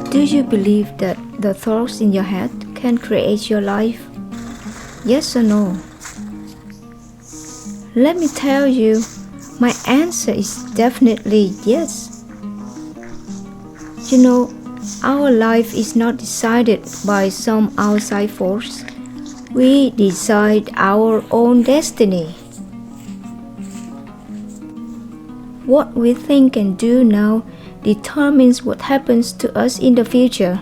Do you believe that the thoughts in your head can create your life? Yes or no? Let me tell you, my answer is definitely yes. You know, our life is not decided by some outside force. We decide our own destiny. What we think and do now determines what happens to us in the future.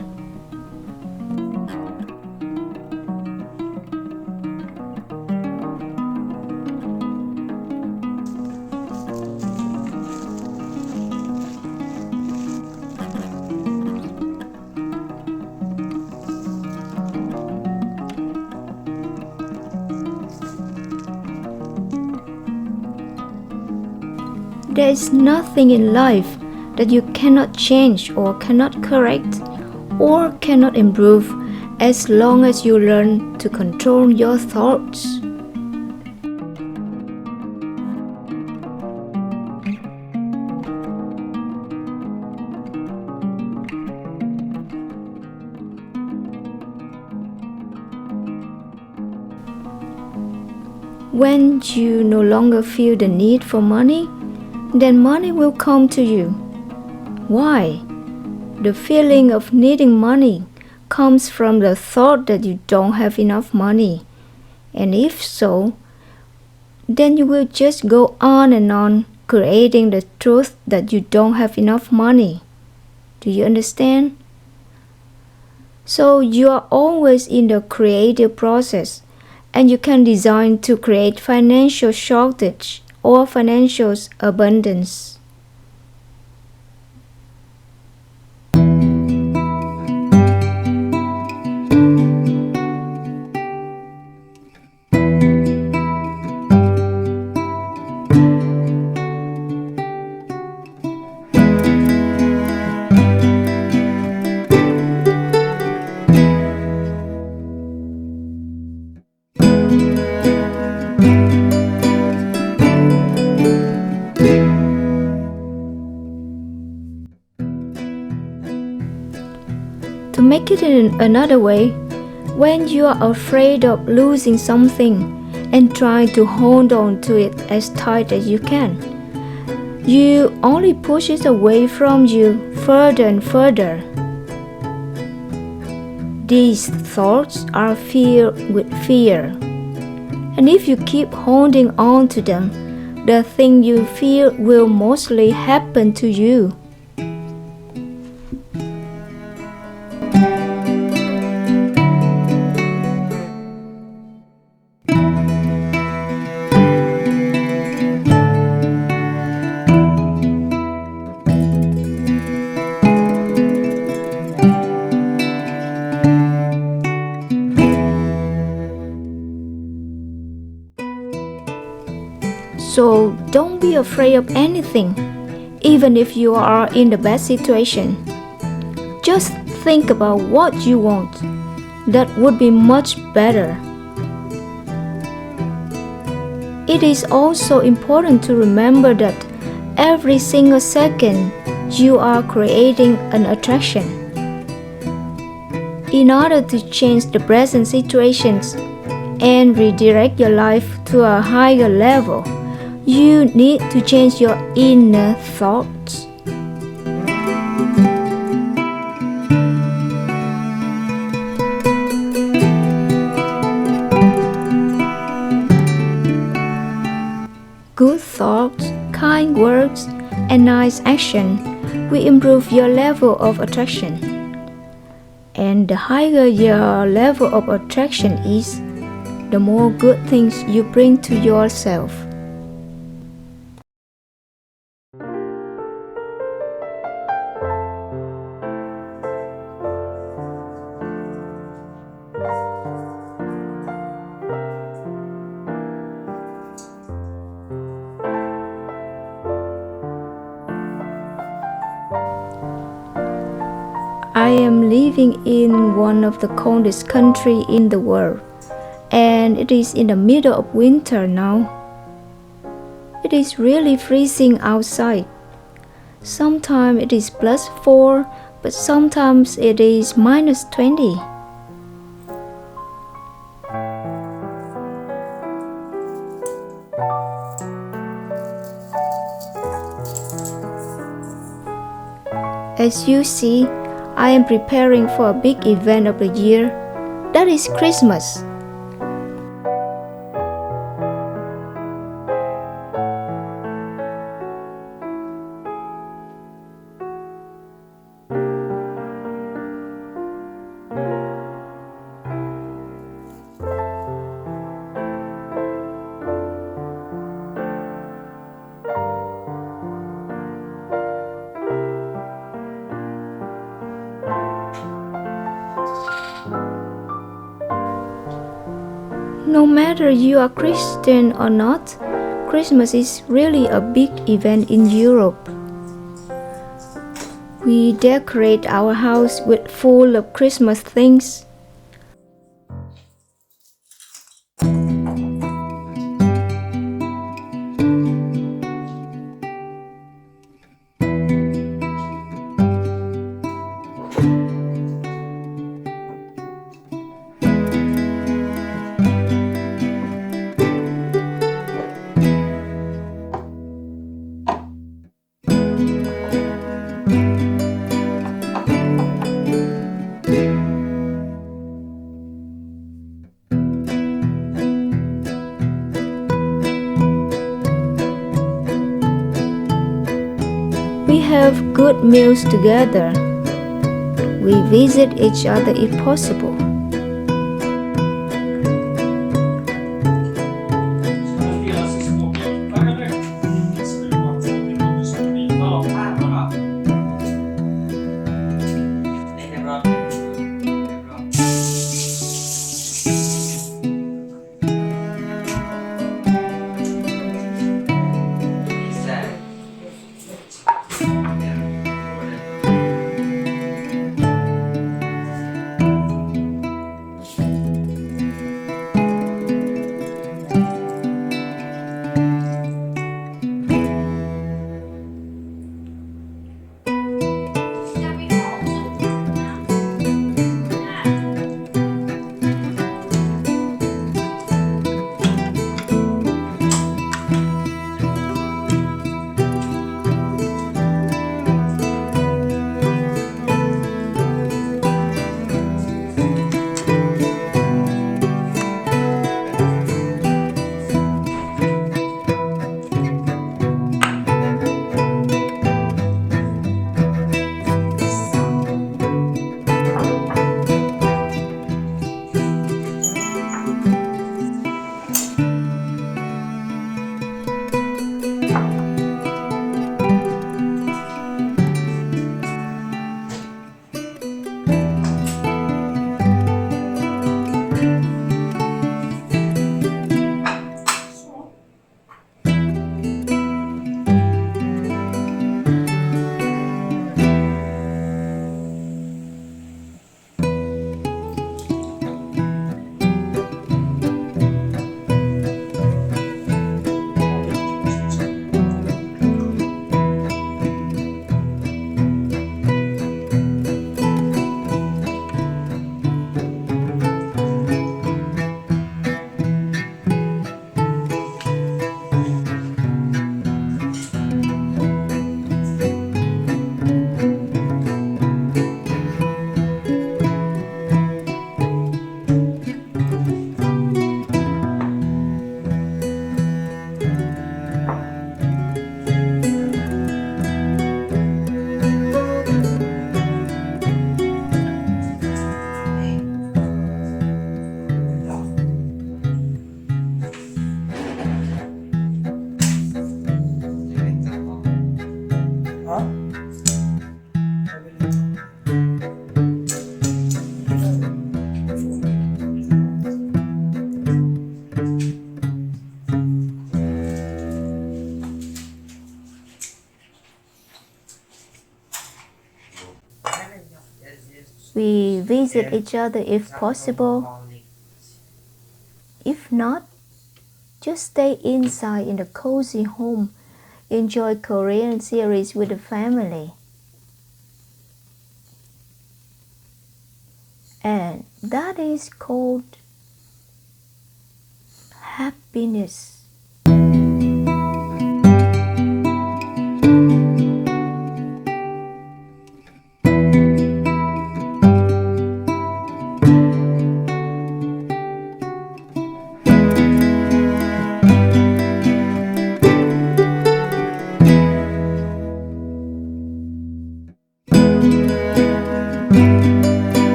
There is nothing in life that you cannot change or cannot correct or cannot improve as long as you learn to control your thoughts. When you no longer feel the need for money, then money will come to you. Why? The feeling of needing money comes from the thought that you don't have enough money. And if so, then you will just go on and on creating the truth that you don't have enough money. Do you understand? So you are always in the creative process, and you can design to create financial shortage or financial abundance. To make it in another way, when you are afraid of losing something and try to hold on to it as tight as you can, you only push it away from you further and further. These thoughts are filled with fear, and if you keep holding on to them, the thing you fear will mostly happen to you. So don't be afraid of anything, even if you are in the bad situation. Just think about what you want. That would be much better. It is also important to remember that every single second you are creating an attraction. In order to change the present situations and redirect your life to a higher level, you need to change your inner thoughts. Good thoughts, kind words, and nice action will improve your level of attraction. And the higher your level of attraction is, the more good things you bring to yourself. I am living in one of the coldest countries in the world, and it is in the middle of winter now. It is really freezing outside. Sometimes it is +4, but sometimes it is minus 20. As you see, I am preparing for a big event of the year. That is Christmas. No matter you are Christian or not, Christmas is really a big event in Europe. We decorate our house with full of Christmas things. We have good meals together. We visit each other if possible. We visit each other if possible. If not, just stay inside in a cozy home. Enjoy Korean series with the family. And that is called happiness.